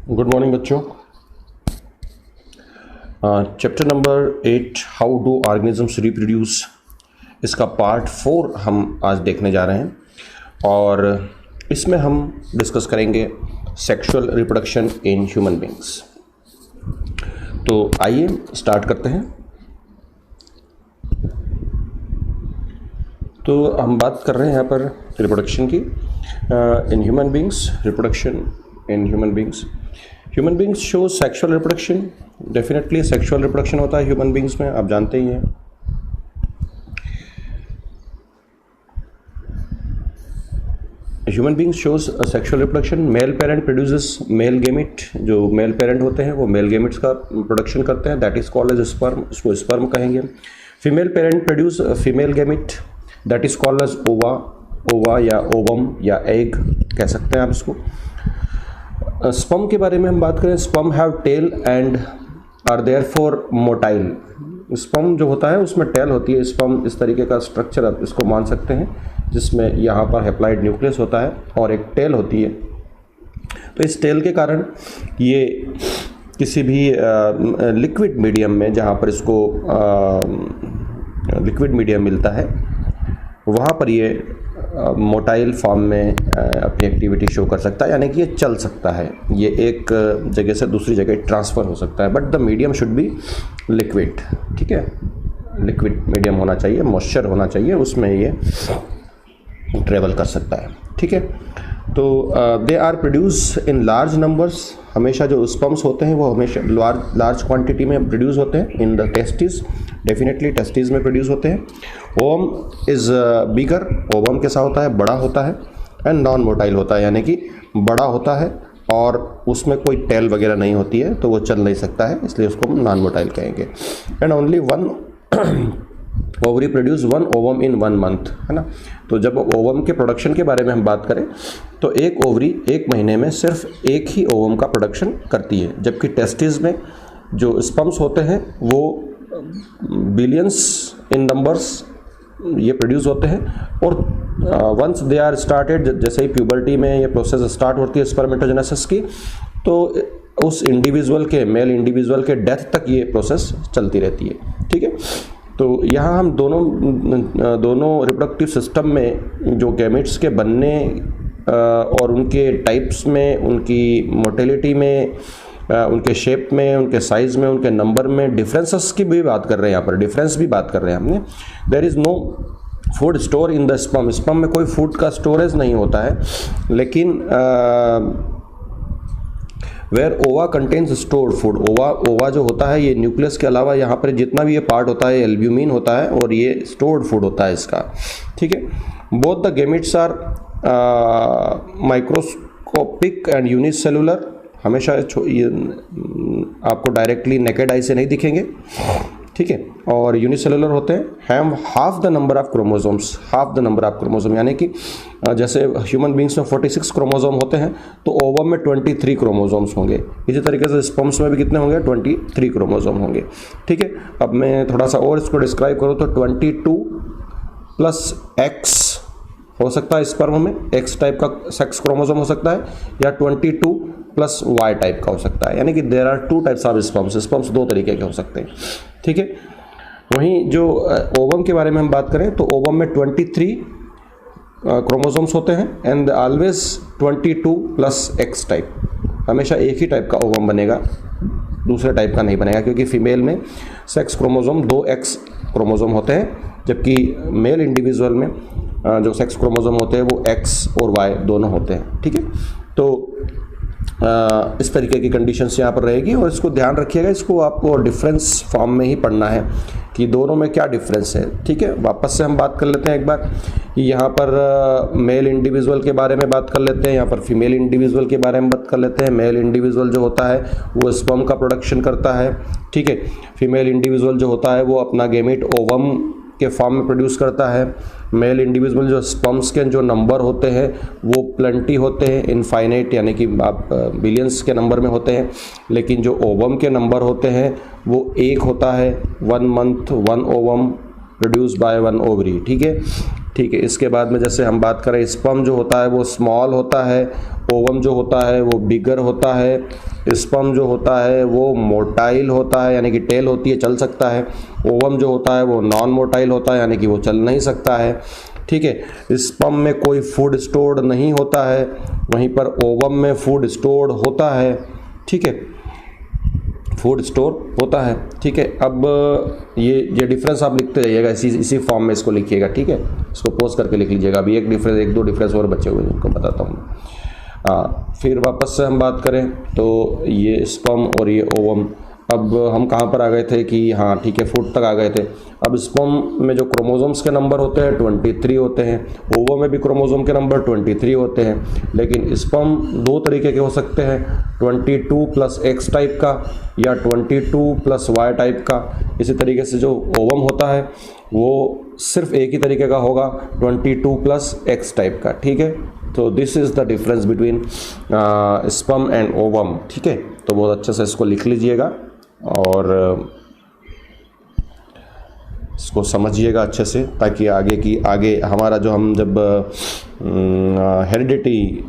Good morning बच्चों। Chapter number 8 how do organisms reproduce, इसका part 4 हम आज देखने जा रहे हैं और इसमें हम डिस्कस करेंगे sexual reproduction in human beings. तो आइए स्टार्ट करते हैं। तो हम बात कर रहे हैं यहाँ पर रिप्रोडक्शन की in human beings. Reproduction in human beings, human beings show sexual reproduction. Definitely sexual reproduction होता है ह्यूमन बींग्स में, आप जानते ही हैं। Human beings shows sexual reproduction. Male parent produces male gamete. जो मेल पेरेंट होते हैं वो मेल गेमिट्स का प्रोडक्शन करते हैं, that is called as sperm, उसको स्पर्म कहेंगे। Female parent produce female gamete, that is called as ova. Ova या ओवम या एग कह सकते हैं आप इसको। स्पर्म के बारे में हम बात करें, sperm have tail and are therefore motile. Sperm जो होता है उसमें टेल होती है। स्पर्म इस तरीके का स्ट्रक्चर आप इसको मान सकते हैं, जिसमें यहाँ पर हैप्लॉइड न्यूक्लियस होता है और एक टेल होती है। तो इस टेल के कारण ये किसी भी लिक्विड मीडियम में, जहाँ पर इसको लिक्विड मीडियम मिलता है, वहाँ पर ये मोटाइल फॉर्म में अपनी एक्टिविटी शो कर सकता है, यानी कि ये चल सकता है। ये एक जगह से दूसरी जगह ट्रांसफ़र हो सकता है, but the medium should be liquid. ठीक है, लिक्विड मीडियम होना चाहिए, मॉइस्चर होना चाहिए, उसमें ये ट्रेवल कर सकता है। ठीक है, तो they are produce in large numbers. हमेशा जो स्पर्म्स होते हैं वो हमेशा लार्ज क्वांटिटी में प्रोड्यूस होते हैं in the testis. Definitely testis में प्रोड्यूस होते हैं। ओवम इज बिगर, ओवम कैसा होता है, बड़ा होता है। एंड नॉन मोटाइल होता है, यानी कि बड़ा होता है और उसमें कोई टेल वगैरह नहीं होती है, तो वो चल नहीं सकता है, इसलिए उसको हम नॉन मोटाइल कहेंगे। And only one ovary produce one ovum in 1 month, है ना। तो जब ओवम के प्रोडक्शन के बारे में हम बात करें तो एक ओवरी एक महीने में सिर्फ एक ही ओवम का प्रोडक्शन करती है, जबकि टेस्टिस में जो स्पर्म्स होते हैं वो बिलियंस इन नंबर्स ये प्रोड्यूस होते हैं। और वंस दे आर स्टार्टेड, जैसे ही प्यूबर्टी में ये प्रोसेस स्टार्ट होती है स्पर्मेटोजेनेसिस की, तो उस इंडिविजुअल के, मेल इंडिविजुअल के डेथ तक ये प्रोसेस चलती रहती है। ठीक है, तो यहाँ हम दोनों रिप्रोडक्टिव सिस्टम में जो गैमेट्स के बनने और उनके टाइप्स में, उनकी मोटिलिटी में, उनके शेप में, उनके साइज़ में, उनके नंबर में डिफरेंसेस की भी बात कर रहे हैं। यहाँ पर डिफरेंस भी बात कर रहे हैं हमने। There is no food store in the sperm. Sperm में कोई फूड का स्टोरेज नहीं होता है, लेकिन वेयर ओवा कंटेन्स स्टोर्ड फूड। ओवा जो होता है, ये न्यूक्लियस के अलावा यहाँ पर जितना भी ये पार्ट होता है एल्ब्यूमिन होता है और ये स्टोर्ड फूड होता है इसका। ठीक है, both the gametes are microscopic and unicellular. हमेशा आपको डायरेक्टली नेकेड आई से नहीं दिखेंगे। ठीक है, और यूनिसेलुलर होते हैं। Have half the number of chromosomes, half the number of chromosome, यानी कि जैसे ह्यूमन बींग्स में 46 क्रोमोसोम होते हैं, तो ओवम में 23 क्रोमोसोम्स होंगे। इसी तरीके से स्पर्म्स में भी कितने होंगे, 23 क्रोमोसोम होंगे। ठीक है, अब मैं थोड़ा सा और इसको डिस्क्राइब करूँ तो 22 + X हो सकता है स्पर्म में, X टाइप का सेक्स क्रोमोसोम हो सकता है, या 22 + Y टाइप का हो सकता है, यानी कि there are 2 types of sperms. Sperms 2 तरीके के हो सकते हैं। ठीक है, वहीं जो ओवम के बारे में हम बात करें तो ओवम में 23 क्रोमोसोम्स होते हैं एंड ऑलवेज 22 + X टाइप। हमेशा एक ही टाइप का ओवम बनेगा, दूसरे टाइप का नहीं बनेगा, क्योंकि फीमेल में सेक्स क्रोमोसोम 2X क्रोमोसोम होते हैं, जबकि मेल इंडिविजुअल में जो सेक्स क्रोमोसोम होते हैं वो X और Y दोनों होते हैं। ठीक है, तो इस तरीके की कंडीशंस यहाँ पर रहेगी और इसको ध्यान रखिएगा। इसको आपको डिफरेंस फॉर्म में ही पढ़ना है कि दोनों में क्या डिफरेंस है। ठीक है, वापस से हम बात कर लेते हैं एक बार। यहाँ पर मेल इंडिविजुअल के बारे में बात कर लेते हैं, यहाँ पर फीमेल इंडिविजुअल के बारे में बात कर लेते हैं। मेल इंडिविजुअल जो होता है वो स्पर्म का प्रोडक्शन करता है। ठीक है, फीमेल इंडिविजुअल जो होता है वो अपना गेमिट ओवम के फॉर्म में प्रोड्यूस करता है। मेल इंडिविजुअल जो स्पर्म्स के जो नंबर होते हैं वो प्लेंटी होते हैं, इनफाइनाइट, यानी कि आप बिलियंस के नंबर में होते हैं, लेकिन जो ओवम के नंबर होते हैं वो एक होता है। 1 month 1 ovum produce by 1 ovary. ठीक है, ठीक है। इसके बाद में जैसे हम बात करें, स्पर्म जो होता है वो स्मॉल होता है, ओवम जो होता है वो बिगर होता है, स्पर्म जो होता है वो मोटाइल होता है यानी कि टेल होती है, चल सकता है, ओवम जो होता है वो नॉन मोटाइल होता है यानी कि वो चल नहीं सकता है, ठीक है। स्पर्म में कोई फूड स्टोर्ड नहीं होता है, वहीं पर ओवम में फूड स्टोर्ड होता है, ठीक है, फूड स्टोर होता है, ठीक है। अब ये डिफरेंस आप लिखते जाइएगा, इसी फॉर्म में इसको लिखिएगा, ठीक है। इसको पोज करके लिख लीजिएगा। अभी एक दो डिफरेंस और बचे हुए उनको बताता हूँ। फिर वापस से हम बात करें तो ये स्पर्म और ये ओवम, अब हम कहाँ पर आ गए थे कि हाँ ठीक है, फूड तक आ गए थे। अब स्पर्म में जो क्रोमोसोम्स के नंबर होते हैं 23 होते हैं, ओवम में भी क्रोमोसोम के नंबर 23 होते हैं, लेकिन स्पर्म दो तरीके के हो सकते हैं, 22 प्लस एक्स टाइप का या 22 प्लस वाई टाइप का। इसी तरीके से जो ओवम होता है वो सिर्फ एक ही तरीके का होगा, 22 प्लस एक्स टाइप का, ठीक है। तो this is the difference between sperm and ovum, ठीक है। तो बहुत अच्छे से इसको लिख लीजिएगा और इसको समझिएगा अच्छे से, ताकि आगे हमारा जो हम जब हेरिडिटी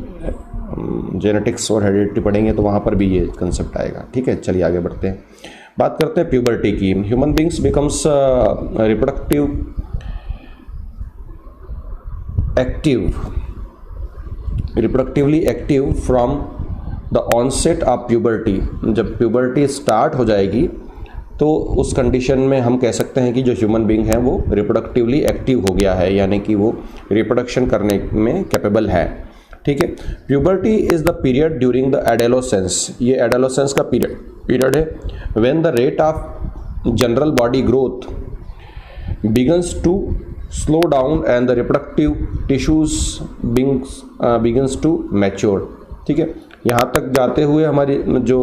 जेनेटिक्स और हेरिडिटी पढ़ेंगे तो वहाँ पर भी ये कंसेप्ट आएगा, ठीक है। चलिए आगे बढ़ते हैं, बात करते हैं प्यूबर्टी की। Human beings becomes reproductively active from the onset of puberty. जब प्यूबर्टी स्टार्ट हो जाएगी तो उस कंडीशन में हम कह सकते हैं कि जो ह्यूमन बींग है वो रिप्रोडक्टिवली एक्टिव हो गया है, यानी कि वो रिप्रोडक्शन करने में कैपेबल है, ठीक है। Puberty is the period during the adolescence, ये एडोलेसेंस का पीरियड है, when the rate of general body growth begins to slow down and the reproductive tissues begins to mature, ठीक है। यहाँ तक जाते हुए हमारी जो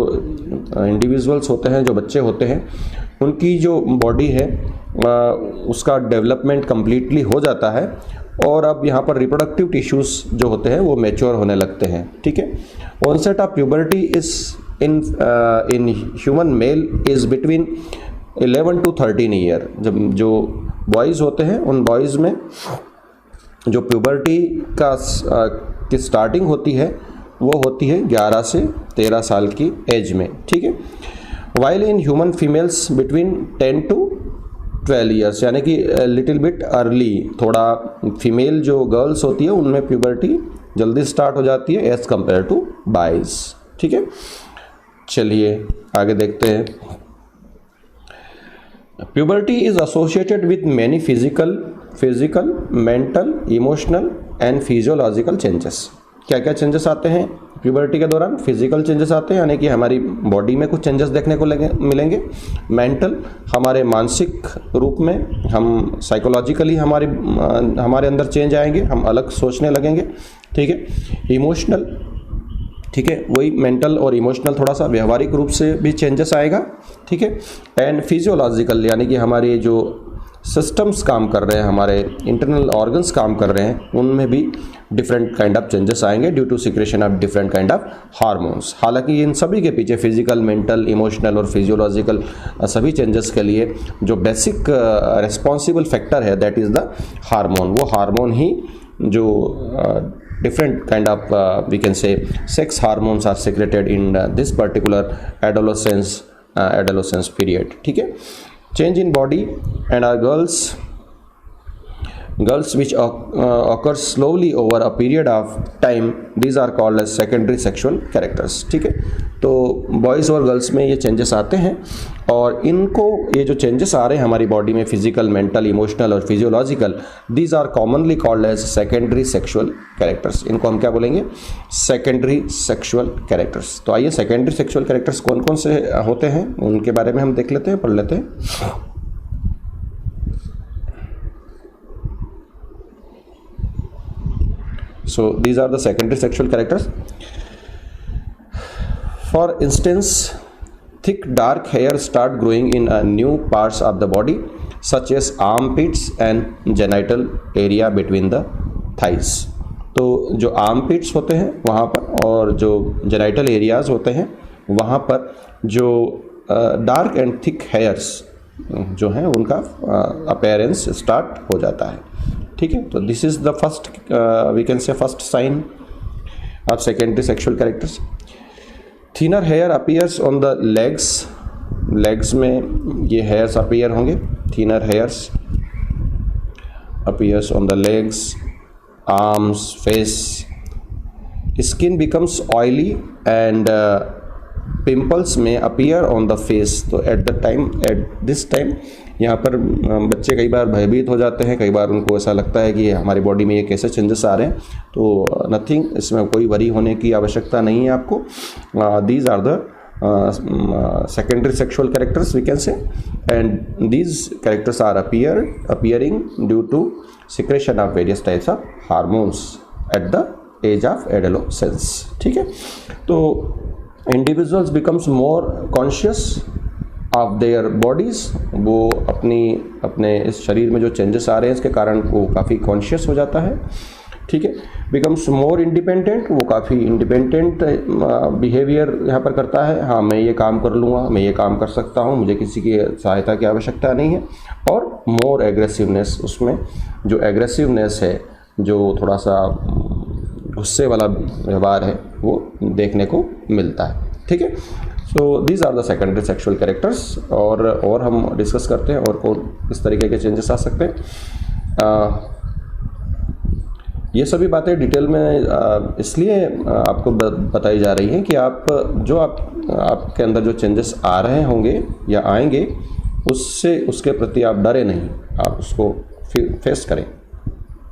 इंडिविजुअल्स होते हैं, जो बच्चे होते हैं, उनकी जो बॉडी है उसका डेवलपमेंट कम्प्लीटली हो जाता है और अब यहाँ पर रिप्रोडक्टिव टिश्यूज़ जो होते हैं वो मैच्योर होने लगते हैं, ठीक है। Onset of puberty is in human male is between 11 to 13 year. जब जो बॉयज़ होते हैं उन बॉयज़ में जो प्यूबर्टी की स्टार्टिंग होती है वो होती है 11 से 13 साल की एज में, ठीक है। While in human females between 10 to 12 years, यानी कि लिटिल बिट अर्ली, थोड़ा फीमेल जो गर्ल्स होती है उनमें प्यूबर्टी जल्दी स्टार्ट हो जाती है एज़ कम्पेयर टू बॉयज़, ठीक है। चलिए आगे देखते हैं। Puberty is associated with many physical, mental, emotional and physiological changes। क्या क्या चेंजेस आते हैं प्यूबर्टी के दौरान? फिजिकल चेंजेस आते हैं, यानी कि हमारी बॉडी में कुछ चेंजेस देखने को मिलेंगे। मेंटल, हमारे मानसिक रूप में, हम साइकोलॉजिकली हमारे अंदर चेंज आएंगे, हम अलग सोचने लगेंगे, ठीक है। इमोशनल, ठीक है, वही मेंटल और इमोशनल थोड़ा सा व्यवहारिक रूप से भी चेंजेस आएगा, ठीक है। एंड फिजियोलॉजिकल, यानी कि हमारे जो सिस्टम्स काम कर रहे हैं, हमारे इंटरनल ऑर्गन्स काम कर रहे हैं, उनमें भी डिफरेंट काइंड ऑफ चेंजेस आएंगे due to secretion of different kind of hormones. हालांकि इन सभी के पीछे फिजिकल, मेंटल, इमोशनल और फिजियोलॉजिकल सभी चेंजेस के लिए जो बेसिक रिस्पॉन्सिबल फैक्टर है दैट इज़ द हार्मोन। वो हार्मोन ही जो different kind of we can say sex hormones are secreted in this particular adolescence period, ठीक है। change in body and our girls which occurs slowly over a period of time, these are called as secondary sexual characters, ठीक है। तो boys और girls में ये changes आते हैं और इनको, ये जो चेंजेस आ रहे हैं हमारी बॉडी में, फिजिकल, मेंटल, इमोशनल और physiological, these are commonly called as secondary sexual characters. इनको हम क्या बोलेंगे? Secondary sexual characters. तो आइए सेकेंडरी सेक्सुअल कैरेक्टर्स कौन कौन से होते हैं उनके बारे में हम देख लेते हैं, पढ़ लेते हैं। So these are the secondary sexual characters. For instance, thick dark hair start growing in new parts of the body such as armpits and genital area between the thighs। तो जो armpits होते हैं वहाँ पर और जो genital areas होते हैं वहाँ पर जो dark and thick hairs जो हैं उनका appearance start हो जाता है, ठीक है, तो this is the first we can say first sign of secondary sexual characters. Thinner hair appears on the legs, legs में ये हेयर्स अपीयर होंगे, thinner hairs appears on the legs, arms, face. Skin becomes oily and pimples may appear on the face. तो at this time यहाँ पर बच्चे कई बार भयभीत हो जाते हैं, कई बार उनको ऐसा लगता है कि हमारी बॉडी में ये कैसे चेंजेस आ रहे हैं। तो नथिंग, इसमें कोई वरी होने की आवश्यकता नहीं है आपको। These are the secondary sexual characters we can say, and these characters are appearing due to secretion of various types of hormones at the age of adolescence। ठीक है, तो individuals becomes more conscious of their bodies, वो अपने इस शरीर में जो changes आ रहे हैं इसके कारण वो काफ़ी कॉन्शियस हो जाता है। ठीक है, बिकम्स मोर इंडिपेंडेंट, वो काफ़ी इंडिपेंडेंट बिहेवियर यहाँ पर करता है। हाँ, मैं ये काम कर लूँगा, मैं ये काम कर सकता हूँ, मुझे किसी की सहायता की आवश्यकता नहीं है। और मोर एग्रेसिवनेस, उसमें जो एग्रेसिवनेस है, जो थोड़ा सा गुस्से वाला व्यवहार है, वो देखने को मिलता है। ठीक है, so these are the secondary sexual characters. और हम डिस्कस करते हैं और किस तरीके के चेंजेस आ सकते हैं। ये सभी बातें डिटेल में इसलिए आपको बताई जा रही हैं कि आपके अंदर जो चेंजेस आ रहे होंगे या आएंगे, उसके प्रति आप डरे नहीं, आप उसको फेस करें।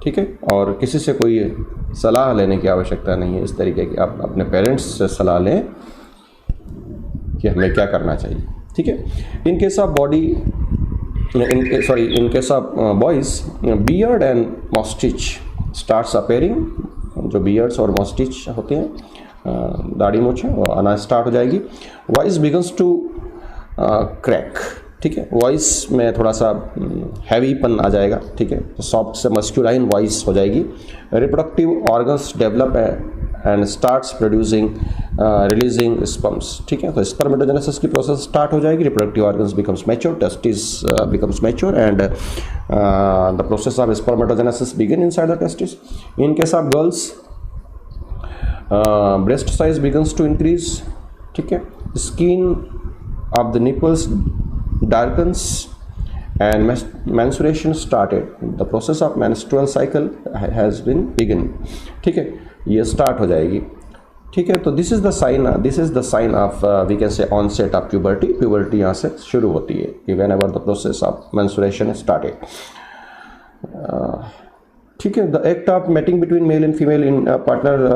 ठीक है, और किसी से कोई सलाह लेने की आवश्यकता नहीं है। इस तरीके की आप अपने पेरेंट्स से सलाह लें कि हमें क्या करना चाहिए। ठीक है, in case of boys, beard and moustache starts appearing. जो बियर्ड्स और मॉस्टिच होते हैं, दाढ़ी मूंछ, वो आना स्टार्ट हो जाएगी। Voice begins to crack. ठीक है, वॉइस में थोड़ा सा हैवीपन आ जाएगा। ठीक है, तो सॉफ्ट से मस्क्यूलाइन वॉइस हो जाएगी। Reproductive organs develop and starts producing releasing sperms. ठीक है, तो स्पर्मेटोजेनेसिस की प्रोसेस स्टार्ट हो जाएगी। Reproductive organs becomes mature, testis becomes mature and the process of spermatogenesis begin inside the testis. In case of girls, breast size begins to increase. ठीक है, skin of the nipples darkens and menstruation started. The process of menstrual cycle has been begin. ठीक है, ये start हो जाएगी। ठीक है, तो this is the sign of we can say onset of puberty. Puberty यहाँ से शुरू होती है कि whenever the process of menstruation started. ठीक है, the act of mating between male and female in partner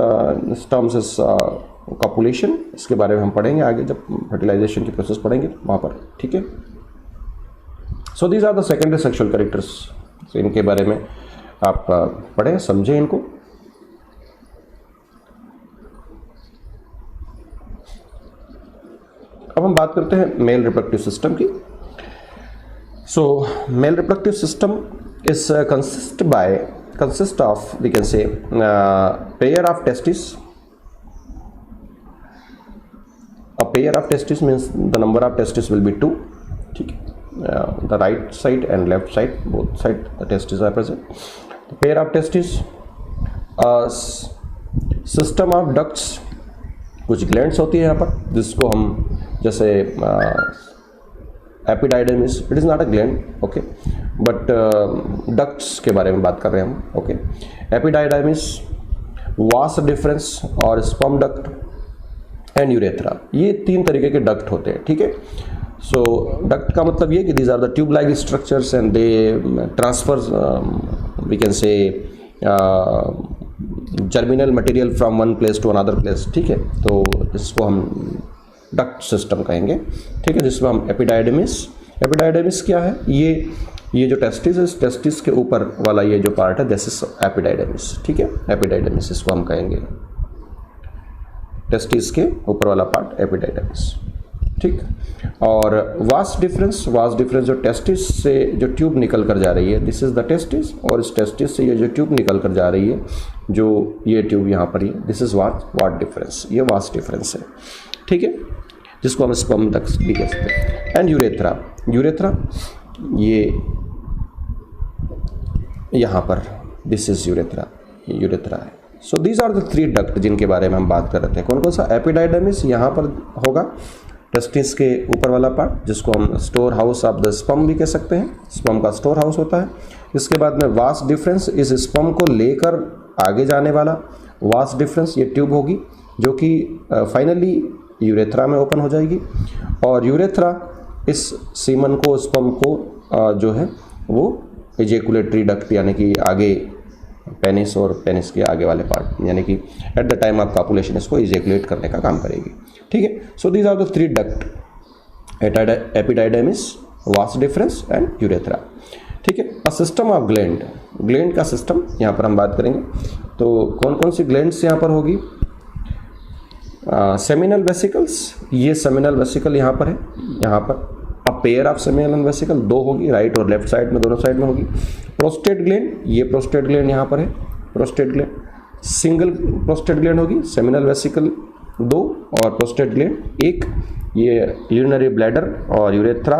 terms is copulation. इसके बारे में हम पढ़ेंगे आगे, जब फर्टिलाइजेशन की प्रोसेस पढ़ेंगे वहाँ पर। ठीक है, so these are the secondary sexual characters. इनके बारे में आप पढ़ें, समझें इनको। अब हम बात करते हैं मेल रिप्रोडक्टिव सिस्टम की। So male reproductive system is consist of we can say pair of testis. A pair of testes means the number of testes will be 2. ठीक है, the right side and left side, both side the testes are present. The pair of testes, system of ducts, कुछ glands होती है यहाँ पर, जिसको हम जैसे epididymis, it is not a gland, okay, but ducts के बारे में बात कर रहे हैं हम, okay. Epididymis, vas deferens और sperm duct एंड यूरेथ्रा, ये 3 तरीके के डक्ट होते हैं। ठीक है, सो डक्ट का मतलब ये कि these are the tube like structures and they transfer we can say germinal material from one place to another place. ठीक है, तो इसको हम डक्ट सिस्टम कहेंगे। ठीक है, जिसमें हम एपिडाइडमिस क्या है, ये जो टेस्टिस है, टेस्टिस के ऊपर वाला ये जो पार्ट है, दिस इज एपिडाइडमिस। ठीक है, एपिडाइडमिस इसको हम कहेंगे, टेस्टिस के ऊपर वाला पार्ट एपिडाइडमिस। ठीक, और वास्ट डिफरेंस जो टेस्टिस से जो ट्यूब निकल कर जा रही है, दिस इज द टेस्टिस, और इस टेस्टिस से ये जो ट्यूब निकल कर जा रही है, जो ये ट्यूब यहाँ पर ही, दिस इज वाट डिफरेंस, ये वास्ट डिफरेंस है। ठीक है, जिसको हम स्पर्म डक्ट भी कह सकते हैं। एंड यूरेथ्रा, ये यहाँ पर दिस इज यूरेथ्रा, यूरेथ्रा है। So these are the 3 duct जिनके बारे में हम बात कर रहे थे। कौन कौन सा? एपिडाइडमिस यहाँ पर होगा, टेस्टिस के ऊपर वाला पार्ट, जिसको हम store house of the sperm भी कह सकते हैं, स्पर्म का स्टोर हाउस होता है। इसके बाद में वास डिफरेंस, इस स्पर्म को लेकर आगे जाने वाला वास डिफरेंस, ये ट्यूब होगी जो कि फाइनली यूरेथ्रा में ओपन हो जाएगी, और यूरेथ्रा इस सीमन को, स्पर्म को जो है वो इजैकुलेटरी डक्ट यानी कि आगे पेनिस और पेनिस के आगे वाले पार्ट यानी कि at the time of copulation इसको इजैकुलेट करने का काम करेगी। ठीक है, so these are the 3 duct, epididymis, vas deferens and urethra. ठीक है, a system of gland, gland का सिस्टम यहाँ पर हम बात करेंगे। तो कौन कौन सी ग्लैंड्स यहाँ पर होगी? सेमिनल वेसिकल्स, ये सेमिनल वेसिकल यहाँ पर है, यहाँ पर a pair of seminal vesicle 2 होगी, राइट और लेफ्ट साइड में, दोनों साइड में होगी। प्रोस्टेट ग्लैंड, ये प्रोस्टेट ग्लैंड यहाँ पर है, prostate gland, single prostate gland होगी, सेमिनल वेसिकल 2 और प्रोस्टेट ग्लैंड 1। ये यूरिनरी ब्लैडर और यूरेथ्रा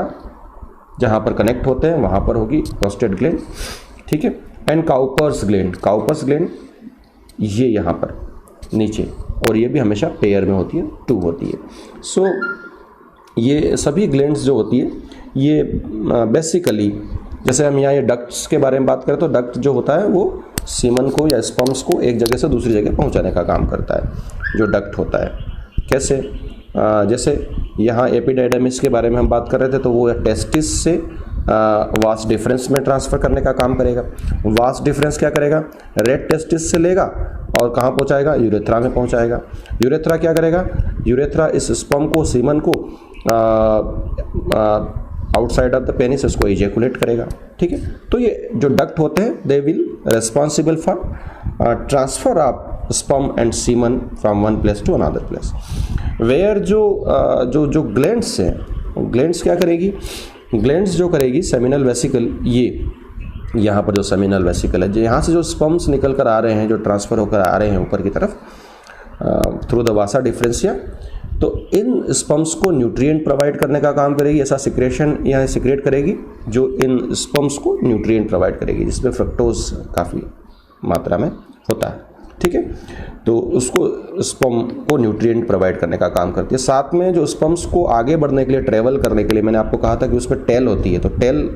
जहाँ पर कनेक्ट होते हैं वहाँ पर होगी प्रोस्टेट ग्लैंड। ठीक है, and Cowper's gland, Cowper's gland ये यहाँ पर नीचे, और ये भी हमेशा पेयर में होती है, 2 होती है। सो ये सभी ग्लैंड्स जो होती है ये बेसिकली, जैसे हम यहाँ ये डक्ट्स के बारे में बात करें तो डक्ट जो होता है वो सीमन को या स्पर्म्स को एक जगह से दूसरी जगह पहुँचाने का काम करता है, जो डक्ट होता है। कैसे? जैसे यहाँ एपिडाइडमिस के बारे में हम बात कर रहे थे तो वो टेस्टिस से वास डिफरेंस में ट्रांसफ़र करने का काम करेगा। वास डिफरेंस क्या करेगा? रेड टेस्टिस से लेगा और कहाँ पहुँचाएगा? यूरेथ्रा में पहुँचाएगा। यूरेथ्रा क्या करेगा? यूरेथ्रा इस स्पर्म को, सीमन को आउटसाइड ऑफ द पेनिस इसको इजैकुलेट करेगा। ठीक है, तो ये जो डक्ट होते हैं they will responsible for transfer of sperm and semen from one place to another place. Where जो ग्लैंड्स हैं, ग्लैंड्स क्या करेगी? ग्लैंड्स जो करेगी सेमिनल वेसिकल, ये यहाँ पर जो सेमिनल वेसिकल है, यहाँ से जो स्पर्म्स निकल कर आ रहे हैं, जो ट्रांसफ़र होकर आ रहे हैं ऊपर की तरफ थ्रू द वासा डिफरेंशिया, तो इन स्पर्म्स को न्यूट्रिएंट प्रोवाइड करने का काम करेगी। ऐसा सिक्रेशन यहाँ सिक्रेट करेगी जो इन स्पर्म्स को न्यूट्रिएंट प्रोवाइड करेगी, जिसमें फ्रक्टोज काफ़ी मात्रा में होता है। ठीक है, तो उसको स्पर्म को न्यूट्रिएंट प्रोवाइड करने का काम करती है। साथ में जो स्पर्म्स को आगे बढ़ने के लिए, ट्रेवल करने के लिए, मैंने आपको कहा था कि उसमें टेल होती है, तो टेल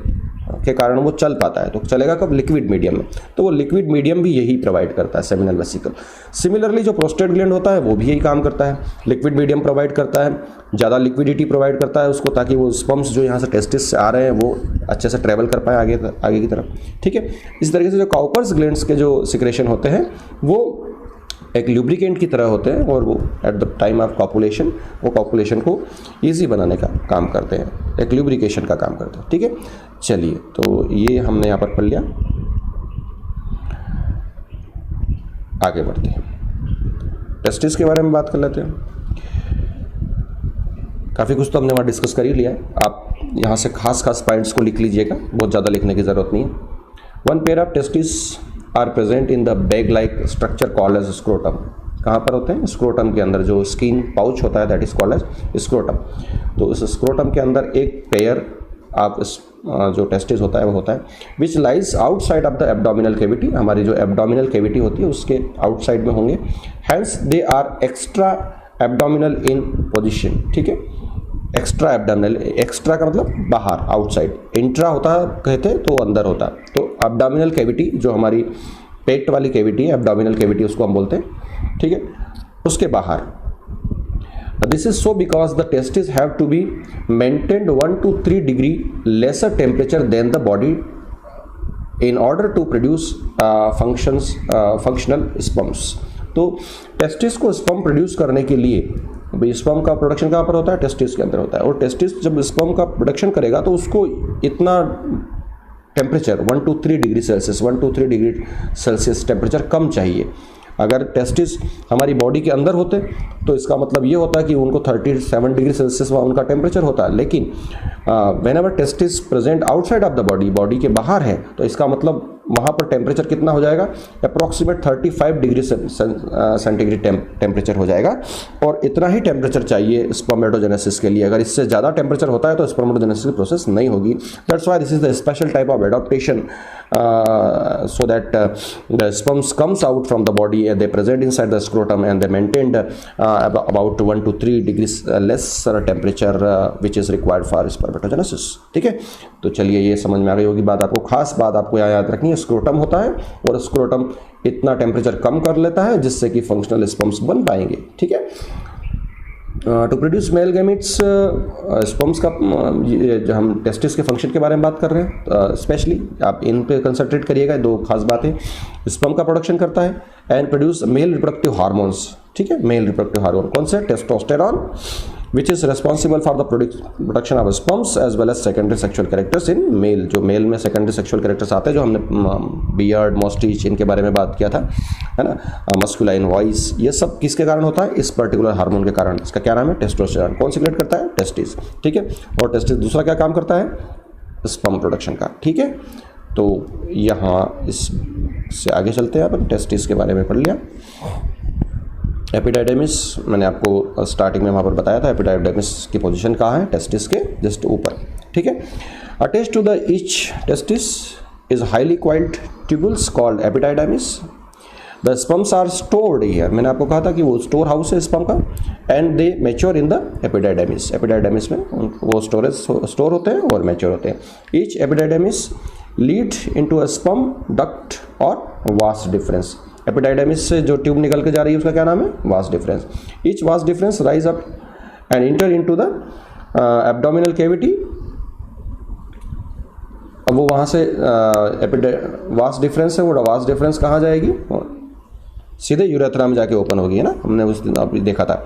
के कारण वो चल पाता है। तो चलेगा कब? लिक्विड मीडियम में। तो वो लिक्विड मीडियम भी यही प्रोवाइड करता है, सेमिनल वेसिकल। सिमिलरली जो प्रोस्टेट ग्लैंड होता है वो भी यही काम करता है, लिक्विड मीडियम प्रोवाइड करता है, ज़्यादा लिक्विडिटी प्रोवाइड करता है उसको, ताकि वो स्पर्म्स जो यहाँ से टेस्टिस से आ रहे हैं वो अच्छे से ट्रेवल कर पाए आगे की तरफ। ठीक है, इस तरीके से जो काउपर्स ग्लैंड्स के जो सिक्रेशन होते हैं वो एक लुब्रिकेंट की तरह होते हैं, और वो eight the time of copulation वो कॉपुलेशन को ईजी बनाने का काम करते हैं, एक लुब्रिकेशन का काम करते हैं। ठीक है, चलिए, तो ये हमने यहाँ पर पढ़ लिया, आगे बढ़ते हैं, टेस्टिस के बारे में बात कर लेते हैं। काफ़ी कुछ तो हमने वहाँ डिस्कस कर ही लिया है, आप यहाँ से खास पॉइंट्स को लिख लीजिएगा, बहुत ज़्यादा लिखने की ज़रूरत नहीं है। 1 pair of testis are present in the bag like structure called as scrotum. कहाँ पर होते हैं? स्क्रोटम के अंदर जो स्किन पाउच होता है that is called as scrotum. तो उस स्क्रोटम के अंदर एक पेयर आप जो टेस्टिस होता है वो होता है, which lies outside of the abdominal cavity, हमारी जो एब्डोमिनल कैविटी होती है उसके आउटसाइड में होंगे। Hence they are extra abdominal in position. ठीक है, एक्स्ट्रा एब्डोमिनल, एक्स्ट्रा का मतलब बाहर, आउटसाइड, इंट्रा होता है कहते तो अंदर होता है, तो एब्डोमिनल कैविटी जो हमारी पेट वाली कैविटी है, एब्डोमिनल कैविटी उसको हम बोलते हैं। ठीक है, उसके बाहर। This is so because the testis have to be maintained 1 to 3 degree lesser temperature than the body in order to produce functional sperms. तो टेस्टिस को स्पर्म प्रोड्यूस करने के लिए, भाई स्पर्म का प्रोडक्शन कहाँ पर होता है? टेस्टिस के अंदर होता है, और टेस्टिस जब स्पर्म का प्रोडक्शन करेगा तो उसको इतना temperature 1 to 3 degree Celsius, 1 to 3 degree Celsius temperature कम चाहिए। अगर टेस्टिस हमारी बॉडी के अंदर होते तो इसका मतलब ये होता है कि उनको 37 डिग्री सेल्सियस उनका टेम्परेचर होता है, लेकिन whenever testis present outside of the body, body के बाहर है, तो इसका मतलब वहाँ पर टेम्परेचर कितना हो जाएगा, अप्रॉक्सीमेट 35 डिग्री सेंटीग्रेड टेम्परेचर हो जाएगा। और इतना ही टेम्परेचर चाहिए स्पर्मेटोजेनेसिस के लिए। अगर इससे ज़्यादा टेम्परेचर होता है तो स्पर्मेटोजेनेसिस की प्रोसेस नहीं होगी। That's why this is the special type of adaptation, so that the sperms comes out from the body and they present inside the scrotum and they maintained about 1 to 3 degrees lesser temperature which is required for spermatogenesis। ठीक है, तो चलिए ये समझ में आ गई होगी बात। आपको खास बात आपको यहाँ याद रखनी है, स्क्रोटम होता है और स्क्रोटम इतना टेम्परेचर कम कर लेता है जिससे कि फंक्शनल स्पर्म्स बन पाएंगे। ठीक है, to produce male gametes, sperms का जो हम टेस्टिस के फंक्शन के बारे में बात कर रहे हैं, स्पेशली आप इन पे कंसंट्रेट करिएगा। दो खास बातें, स्पर्म का प्रोडक्शन करता है and produce male reproductive hormones. ठीक है, मेल रिप्रोडक्टिव हार्मोन कौन से, testosterone which is responsible for the production of sperms as well as secondary sexual characters in male. जो मेल में सेकेंडरी सेक्सुअल कैरेक्टर्स आते हैं, जो हमने बियर्ड, मॉस्टिच इनके बारे में बात किया था, है ना, मस्कुलाइन वॉइस, ये सब किसके कारण होता है, इस पर्टिकुलर हार्मोन के कारण। इसका क्या नाम है, टेस्टोस्टेरॉन। कौन सिक्रेट करता है, टेस्टिस। ठीक है, और टेस्टिस दूसरा क्या काम करता है, स्पर्म प्रोडक्शन का। ठीक है, तो यहाँ इससे आगे चलते हैं। अपन टेस्टिस के बारे में पढ़ लिया। एपिडाइडेमिस मैंने आपको स्टार्टिंग में वहाँ पर बताया था, एपिडाइडेमिस की पोजीशन कहाँ है, टेस्टिस के जस्ट ऊपर। ठीक है, attached to the each testis is highly coiled tubules called epididymis. The sperms are stored here. मैंने आपको कहा था कि वो स्टोर हाउस है स्पर्म का, and they mature in the epididymis. Epididymis में वो स्टोर होते हैं और मैच्योर होते हैं। Each epididymis lead into a sperm duct और वास डिफरेंस। एपिडाइडेमिस से जो ट्यूब निकल के जा रही है उसका क्या नाम है, vas deferens. Each vas deferens rise up and inter into the abdominal cavity. अब वो वहाँ से वास डिफरेंस है, वो वास डिफरेंस कहाँ जाएगी, सीधे यूरेथ्रा में जाके ओपन होगी, है ना, हमने उस दिन अभी देखा था।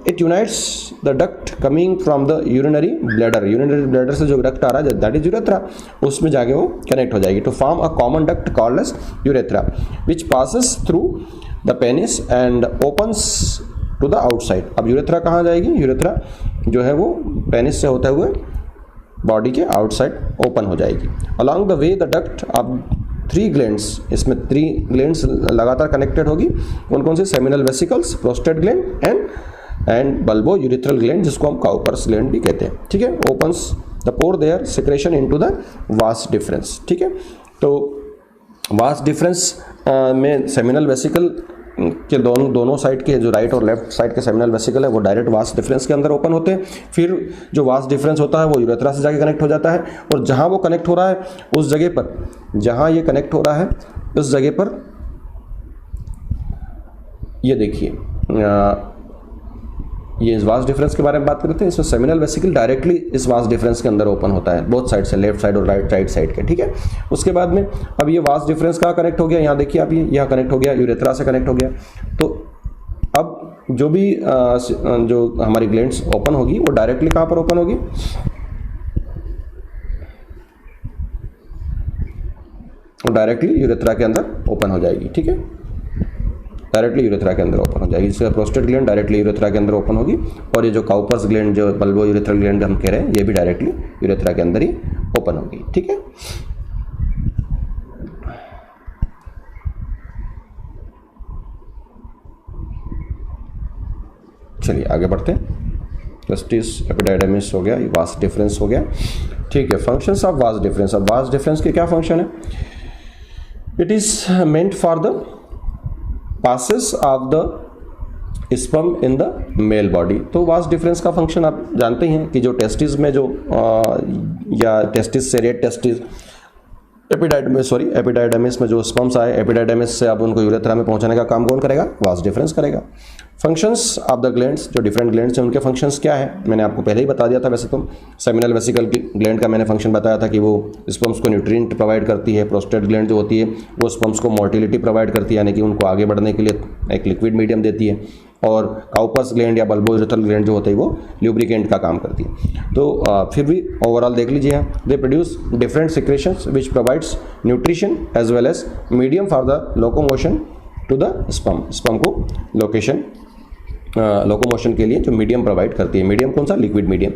It unites the duct coming from the urinary bladder. Urinary bladder से जो डक्ट आ रहा है दैट इज यूरेथ्रा, उसमें जाके वो कनेक्ट हो जाएगी to form a common duct called as urethra which passes through the penis and opens to the outside. अब यूरेथ्रा कहाँ जाएगी, यूरेथ्रा जो है वो पेनिस से होते हुए बॉडी के आउटसाइड ओपन हो जाएगी। Along the way the duct अब 3 ग्लैंड्स, इसमें 3 ग्लैंड्स लगातार कनेक्टेड होगी। कौन कौन से, seminal vesicles, prostate gland and bulbourethral gland, जिसको हम काउपर्स ग्लैंड भी कहते हैं। ठीक है, opens the pore their secretion into the vas deferens. ठीक है, तो वास डिफरेंस में सेमिनल वेसिकल के दोनों साइड के, जो राइट और लेफ्ट साइड के सेमिनल वेसिकल है वो डायरेक्ट वास डिफरेंस के अंदर ओपन होते हैं। फिर जो वास डिफरेंस होता है वो यूरेथ्रा से जाके कनेक्ट हो जाता है, और जहाँ वो कनेक्ट हो रहा है उस जगह पर, जहाँ ये कनेक्ट हो रहा है उस जगह पर ये देखिए, ये इस वास डिफरेंस के बारे में बात करते हैं। इसमें सेमिनल वेसिकल डायरेक्टली इस वास डिफरेंस के अंदर ओपन होता है, बोथ साइड से, लेफ्ट साइड और राइट साइड के। ठीक है, उसके बाद में अब ये वास डिफरेंस कहाँ कनेक्ट हो गया, यहाँ देखिए आप, ये यहाँ कनेक्ट हो गया, यूरेथ्रा से कनेक्ट हो गया। तो अब जो भी जो हमारी ग्लैंड्स ओपन होगी वो डायरेक्टली कहाँ पर ओपन होगी, वो डायरेक्टली यूरेथ्रा के अंदर ओपन हो जाएगी। ठीक है, डायरेक्टली यूरेथ्रा के अंदर ओपन हो जाएगी। इसका प्रोस्टेट ग्लैंड डायरेक्टली यूरेथ्रा के अंदर ओपन होगी, और ये जो काउपर्स ग्लैंड, जो बल्बो यूरेथ्रल ग्लैंड हम कह रहे हैं, ये भी डायरेक्टली यूरेथ्रा के अंदर ही ओपन होगी। ठीक है, चलिए आगे बढ़ते हैं। टेस्टिस, एपिडाइडेमिस हो गया, वास डिफरेंस हो गया। ठीक है, फंक्शंस ऑफ वास डिफरेंस। अब वास डिफरेंस के क्या फंक्शन है, it is meant for the passes of the sperm in the male body. तो वास डिफरेंस का फंक्शन आप जानते हैं कि जो टेस्टिस में जो या टेस्टिस से रेड टेस्टिस, एपिडाइडेमिस में जो स्पर्म्स आए, एपिडाइडेमिस से अब उनको यूरेथ्रा में पहुंचाने का काम कौन करेगा, वास डिफरेंस करेगा। फंक्शंस ऑफ द ग्लैंड्स, जो डिफरेंट ग्लैंड्स हैं उनके फंक्शंस क्या है, मैंने आपको पहले ही बता दिया था। वैसे तो सेमिनल वेसिकल ग्लैंड का मैंने फंक्शन बताया था कि वो स्पर्म्स को न्यूट्रिएंट प्रोवाइड करती है। प्रोस्टेट ग्लैंड जो होती है वो स्पर्म्स को मोटिलिटी प्रोवाइड करती है, यानी कि उनको आगे बढ़ने के लिए एक लिक्विड मीडियम देती है। और काउपर्स ग्लैंड या बल्बो यूरेथ्रल ग्लैंड जो होते हैं वो ल्यूब्रिकेंट का काम करती है। तो फिर भी ओवरऑल देख लीजिए यहाँ, they produce different secretions which provides nutrition as well as medium for the locomotion to the sperm. Sperm को लोकोमोशन के लिए जो मीडियम प्रोवाइड करती है। मीडियम कौन सा, liquid medium.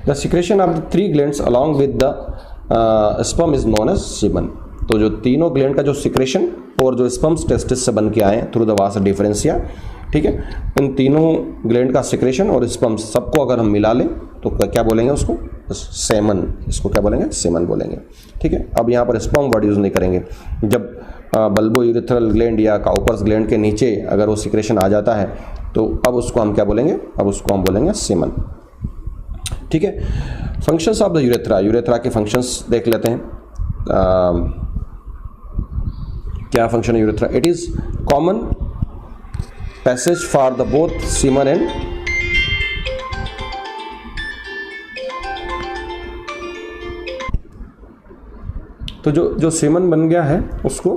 The secretion of the 3 glands along with the sperm is known as semen. तो जो तीनों ग्लैंड का जो सिक्रेशन और जो स्पर्म्स टेस्टिस से बन के आए थ्रू द वास डिफरेंशिया, ठीक है, इन तीनों ग्लैंड का सिक्रेशन और स्पर्म्स सबको अगर हम मिला लें तो क्या बोलेंगे उसको? सेमन। इसको क्या बोलेंगे? सेमन बोलेंगे, ठीक है। अब यहाँ पर स्पर्म वर्ड यूज़ नहीं करेंगे। जब बल्बो यूरेथ्रल ग्लैंड या काउपर्स ग्लैंड के नीचे अगर वो सिक्रेशन आ जाता है तो अब उसको हम क्या बोलेंगे? अब उसको हम बोलेंगे सेमन, ठीक है। Functions of the urethra, urethra के फंक्शंस देख लेते हैं। क्या फंक्शन है urethra? It is common passage for the both semen and तो जो सीमन बन गया है उसको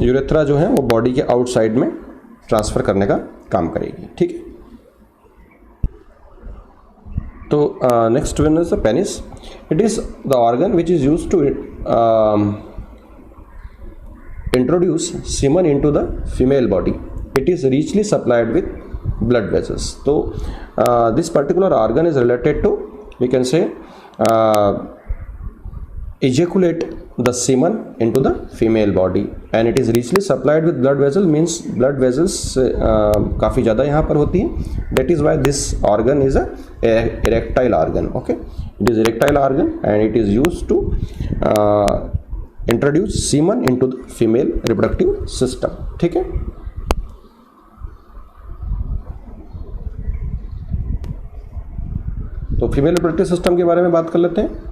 यूरेथ्रा जो है वो बॉडी के आउटसाइड में ट्रांसफर करने का काम करेगी, ठीक है। तो next one is the penis. It is the organ which is used to introduce semen into the female body. It is richly supplied with blood vessels. तो this particular organ is related to, we can say, ejaculate the semen into the female body and it is richly supplied with blood vessel, means blood vessels काफ़ी ज़्यादा यहाँ पर होती हैं। that is why this organ is a erectile organ, okay, it is erectile organ and it is used to introduce semen into the female reproductive system, ठीक है। तो female reproductive system के बारे में बात कर लेते हैं।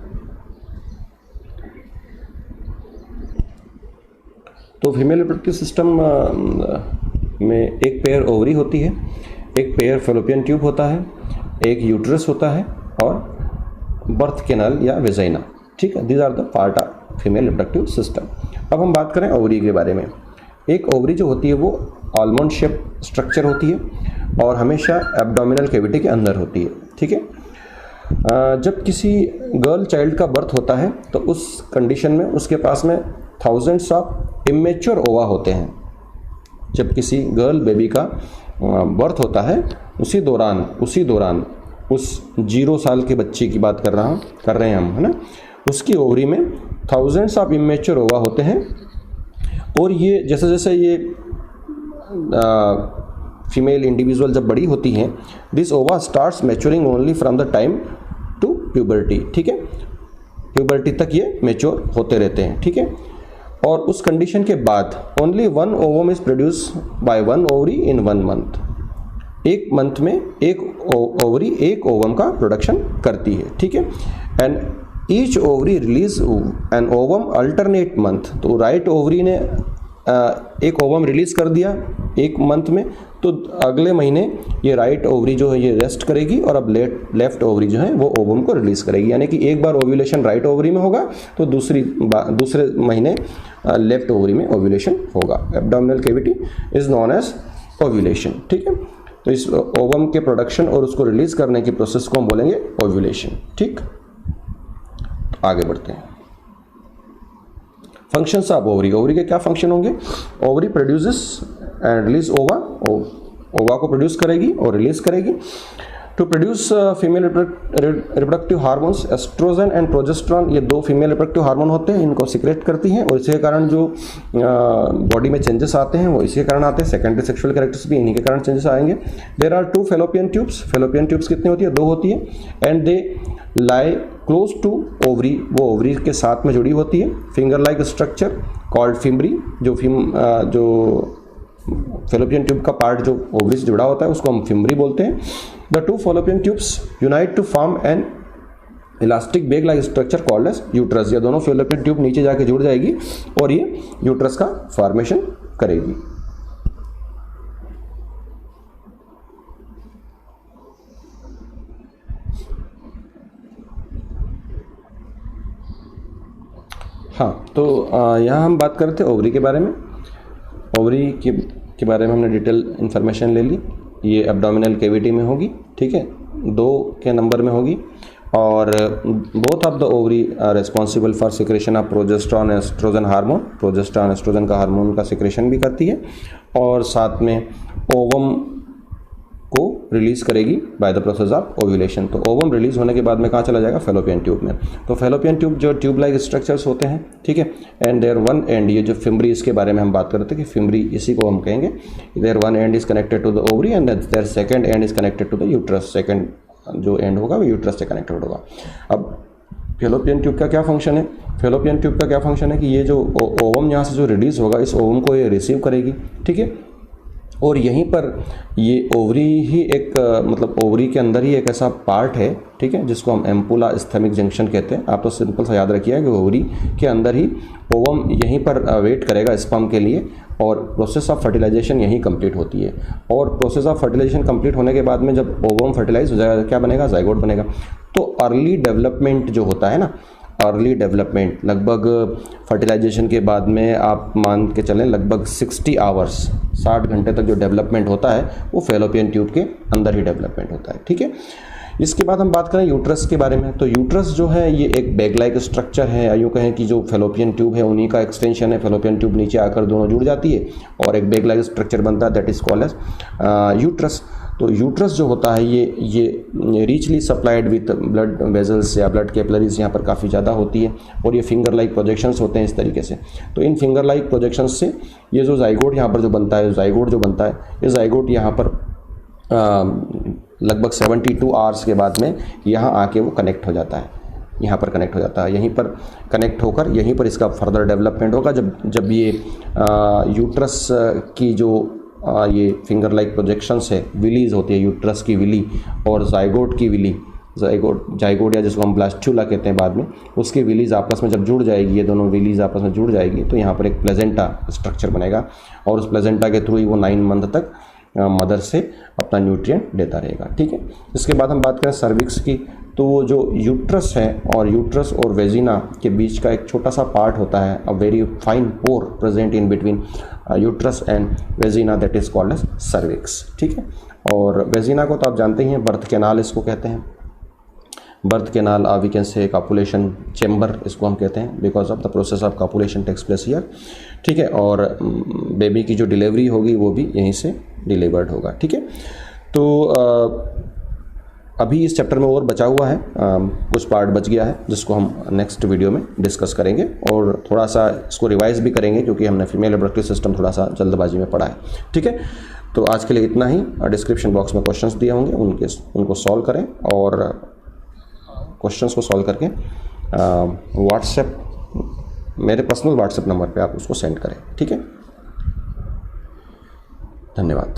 तो फीमेल रिप्रोडक्टिव सिस्टम में एक पेयर ओवरी होती है, एक पेयर फैलोपियन ट्यूब होता है, एक यूट्रस होता है और बर्थ कैनाल या वेजाइना, ठीक है। These are the part of female reproductive system. अब हम बात करें ओवरी के बारे में। एक ओवरी जो होती है वो आलमंड शेप स्ट्रक्चर होती है और हमेशा एब्डोमिनल कैविटी के अंदर होती है, ठीक है। जब किसी गर्ल चाइल्ड का बर्थ होता है तो उस कंडीशन में उसके पास में थाउजेंड्स ऑफ इमेच्योर ओवा होते हैं। जब किसी गर्ल बेबी का बर्थ होता है उसी दौरान उस 0 साल के बच्चे की बात कर रहे हैं हम, है ना, उसकी ओवरी में थाउजेंड्स ऑफ इमेच्योर ओवा होते हैं। और ये जैसे जैसे ये फीमेल इंडिविजुअल जब बड़ी होती हैं, this ova starts maturing only from the time to puberty, ठीक है। प्यूबर्टी तक ये मैच्योर होते रहते हैं, ठीक है। और उस कंडीशन के बाद only 1 ovum is produce by 1 ovary in 1 month. एक मंथ में एक ओवरी एक ओवम का प्रोडक्शन करती है, ठीक है। And each ovary release an ovum alternate month. तो राइट ओवरी ने एक ओवम रिलीज कर दिया एक मंथ में, तो अगले महीने ये राइट ओवरी जो है ये रेस्ट करेगी और अब लेफ्ट ओवरी जो है वो ओवम को रिलीज करेगी। यानी कि एक बार ओव्यूलेशन राइट ओवरी में होगा तो दूसरे महीने लेफ्ट ओवरी में ओव्यूलेशन होगा। Abdominal cavity is known as ovulation, ठीक है। तो इस ओवम के प्रोडक्शन और उसको रिलीज करने की प्रोसेस को हम बोलेंगे ओव्यूलेशन, ठीक। आगे बढ़ते हैं। Functions of ovary. ओवरी के क्या फंक्शन होंगे? ओवरी प्रोड्यूसेस एंड रिलीज ओवा, ओवा को प्रोड्यूस करेगी और रिलीज करेगी। To produce female reproductive hormones, oestrogen and progesterone, ये 2 फीमेल रिप्रोडक्टिव हार्मोन होते हैं, इनको सिक्रेट करती हैं और इसके कारण जो बॉडी में चेंजेस आते हैं वो इसके कारण आते हैं। सेकेंडरी सेक्सुअल कैरेक्टर्स भी इन्हीं के कारण चेंजेस आएंगे। There are 2 fallopian tubes. Fallopian tubes कितनी होती है? 2 होती है। And they lie close to ovary, वो ओवरी के साथ में जुड़ी होती है। Finger like structure called fimbriae, जो फैलोपियन ट्यूब का पार्ट जो ओवरी से जुड़ा होता है उसको हम फिम्बरी बोलते हैं। The 2 fallopian tubes unite to form an elastic bag like structure called as uterus. ये दोनों फैलोपियन ट्यूब नीचे जाके जुड़ जाएगी और ये यूट्रस का फॉर्मेशन करेगी। हाँ, तो यहाँ हम बात कर रहे थे ओवरी के बारे में। ओवरी के बारे में हमने डिटेल इन्फॉर्मेशन ले ली। ये एब्डोमिनल कैविटी में होगी, ठीक है, 2 के नंबर में होगी। और both of the ovary are responsible for secretion of progesterone oestrogen hormone. Progesterone oestrogen का हार्मोन का सिक्रेशन भी करती है और साथ में ओवम को रिलीज करेगी by the process of ovulation. तो ओवम रिलीज होने के बाद में कहाँ चला जाएगा, फेलोपियन ट्यूब में। तो फेलोपियन ट्यूब जो ट्यूब लाइक स्ट्रक्चर्स होते हैं, ठीक है, एंड देयर वन एंड, ये जो फिम्बरी इसके बारे में हम बात कर रहे थे कि फिम्बरी इसी को हम कहेंगे, their one end is connected to the ovary and their second end is connected to the uterus. Second जो एंड होगा वो यूट्रस से कनेक्टेड होगा। अब फेलोपियन ट्यूब का क्या फंक्शन है, फेलोपियन ट्यूब का क्या फंक्शन है कि ये जो ओवम यहाँ से जो रिलीज होगा, इस ओवम को ये रिसीव करेगी, ठीक है, और यहीं पर ये ओवरी ही एक मतलब ओवरी के अंदर ही एक ऐसा पार्ट है, ठीक है, जिसको हम एम्पुला इस्थेमिक जंक्शन कहते हैं। आप तो सिंपल सा याद रखिए कि ओवरी के अंदर ही ओवम यहीं पर वेट करेगा स्पर्म के लिए, और प्रोसेस ऑफ फर्टिलाइजेशन यहीं कंप्लीट होती है। और प्रोसेस ऑफ फर्टिलाइजेशन कंप्लीट होने के बाद में जब ओवम फर्टिलाइज हो जाएगा, क्या बनेगा, जाइगोट बनेगा। तो अर्ली डेवलपमेंट जो होता है ना, अर्ली डेवलपमेंट लगभग फर्टिलाइजेशन के बाद में आप मान के चलें लगभग 60 आवर्स, 60 घंटे तक जो डेवलपमेंट होता है वो फेलोपियन ट्यूब के अंदर ही डेवलपमेंट होता है, ठीक है। इसके बाद हम बात करें यूट्रस के बारे में। तो यूट्रस जो है ये एक बैग लाइक स्ट्रक्चर है, यूँ कहें कि जो फेलोपियन ट्यूब है उन्हीं का एक्सटेंशन है। फेलोपियन ट्यूब नीचे आकर दोनों जुड़ जाती है और एक बैग लाइक स्ट्रक्चर बनता है, that is called as uterus. तो यूट्रस जो होता है ये richly supplied with blood vessels या ब्लड कैपिलरीज यहाँ पर काफ़ी ज़्यादा होती है, और ये फिंगर लाइक प्रोजेक्शंस होते हैं इस तरीके से। तो इन फिंगर लाइक प्रोजेक्शंस से ये जो जाइगोट यहाँ पर जो बनता है, जाइगोट जो बनता है, ये जाइगोट यहाँ पर लगभग 72 आवर्स के बाद में यहाँ आके वो कनेक्ट हो जाता है, यहाँ पर कनेक्ट हो जाता है। यहीं पर कनेक्ट होकर यहीं पर इसका फर्दर डेवलपमेंट होगा। जब ये यूट्रस की जो ये फिंगर लाइक प्रोजेक्शंस है, विलीज होती है, यूट्रस की विली और जाइगोट की विली, जाइगोट या जिसको हम ब्लास्टुला कहते हैं बाद में, उसकी विलीज आपस में जब जुड़ जाएगी, ये दोनों विलीज आपस में जुड़ जाएगी, तो यहाँ पर एक प्लेजेंटा स्ट्रक्चर बनेगा, और उस प्लेजेंटा के थ्रू ही वो 9 मंथ तक मदर से अपना न्यूट्रिएंट देता रहेगा, ठीक है। इसके बाद हम बात करें सर्विक्स की। तो वो जो यूट्रस है और यूट्रस और वेजिना के बीच का एक छोटा सा पार्ट होता है, a very fine pore present in between uterus and vagina, that is called as cervix, ठीक है। और वेजिना को तो आप जानते ही हैं, बर्थ कैनाल इसको कहते हैं, birth canal, we can say copulation chamber इसको हम कहते हैं, because of the process of copulation takes place here, ठीक है। और बेबी की जो डिलीवरी होगी वो भी यहीं से डिलीवर्ड होगा, ठीक है। तो अभी इस चैप्टर में और बचा हुआ है, कुछ पार्ट बच गया है जिसको हम नेक्स्ट वीडियो में डिस्कस करेंगे, और थोड़ा सा इसको रिवाइज भी करेंगे क्योंकि हमने फीमेल रिप्रोडक्टिव सिस्टम थोड़ा सा जल्दबाजी में पढ़ा है, ठीक है। तो आज के लिए इतना ही। डिस्क्रिप्शन बॉक्स में क्वेश्चंस दिए होंगे, उनको सॉल्व करें, और क्वेश्चंस को सॉल्व करके व्हाट्सएप, मेरे पर्सनल व्हाट्सएप नंबर पे आप उसको सेंड करें, ठीक है। धन्यवाद।